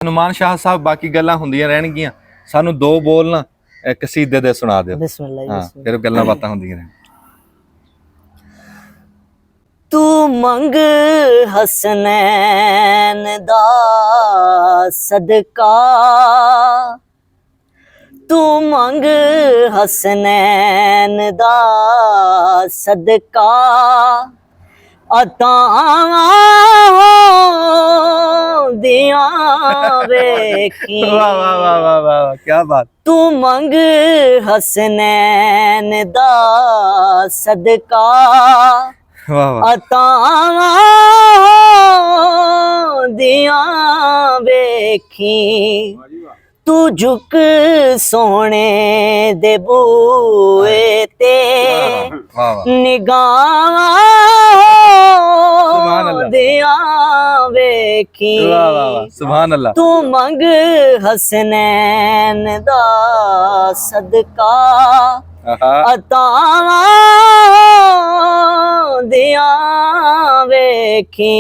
ਹਨੂਮਾਨ ਸ਼ਾਹ ਸਾਹਿਬ ਬਾਕੀ ਗੱਲਾਂ ਹੁੰਦੀਆਂ ਰਹਿਣਗੀਆਂ, ਸਾਨੂੰ ਦੋ ਬੋਲ ਨਾ ਕਸੀਦੇ ਦੇ ਸੁਣਾ ਦਿਓ। ਬਿਸਮਿल्लाह। ਹਾਂ, ਫਿਰ ਗੱਲਾਂ ਬਾਤਾਂ ਹੁੰਦੀਆਂ ਰਹਿਣ। ਤੂੰ ਮੰਗ ਹਸਨੈਨ ਦਾ ਸਦਕਾ, ਤੂੰ ਮੰਗ ਹਸਨੈਨ ਦਾ ਸਦਕਾ, ਅਤਾਵਾਂ ਦੀਆਂ ਵੇਖੀ। ਵਾਹ ਵਾਹ ਵਾਹ ਵਾਹ ਵਾਹ, ਕੀ ਬਾਤ। ਤੂੰ ਮੰਗ ਹਸਨੈਨ ਦਾ ਸਦਕਾ, ਵਾਹ ਵਾਹ। ਅਤਾਵਾਂ ਦੀਆਂ ਵੇਖੀ। ਤੂੰ ਝੁਕ ਸੋਹਣੇ ਦੇ ਬੂਏ ਤੇ ਨਿਗਾਹਾਂ ਦੀਆਂ ਵੇਖੀ। ਸੁਭਾਨ ਅੱਲਾਹ। ਤੂੰ ਮੰਗ ਹਸਨੈਨ ਦਾ ਸਦਕਾ, ਅਤਾਵਾਂ ਦੀਆਂ ਵੇਖੀ।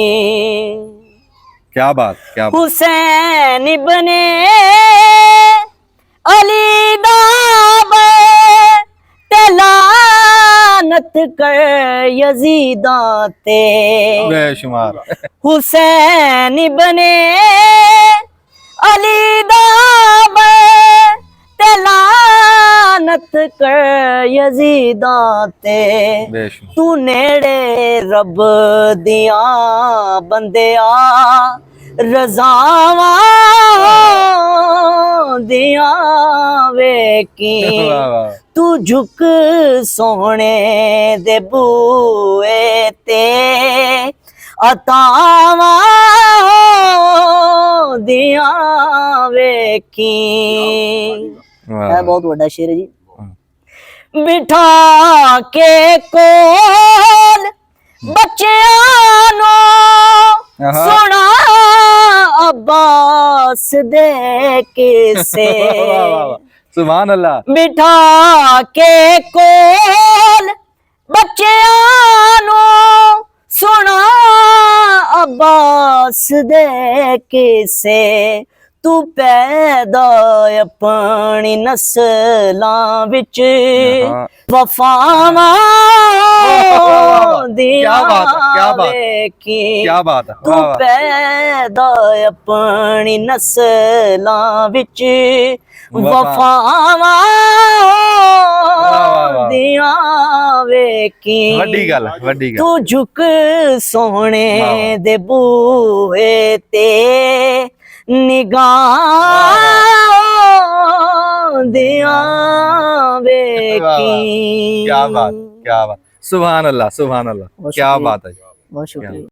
क्या बात, क्या बात। हुसैन बने अली दा ते लानत कर यजीदा ते बेशुमार। हुसैन बने अली दा ते लानत कर यजीदा ते। तू नेड़े रब दिया बंदिया, रज़ावां दिया वेखी। तू झुक सोहणे दे बूए ते, अतावां दिया वेखी। बहुत बड़ा शेर है जी। बिठा के कोल बच्चियां नो सुना अब्बास दे किस्से। सुभान अल्लाह। बिठा के कोल बच्चियां नो सुना अब्बास दे किस्से। तू पैदा अपनी नस्लां विच वफावां दिया वेखी। तू पैदा अपनी नस्लां विच वफावां दिया वेखी। वड्डी गल, वड्डी गल। तू झुक सोहणे दे बूहे ते निगाह दिया वेखी। क्या बात, क्या बात। सुभान अल्लाह, सुभान अल्लाह। क्या बात है। बहुत शुक्रिया।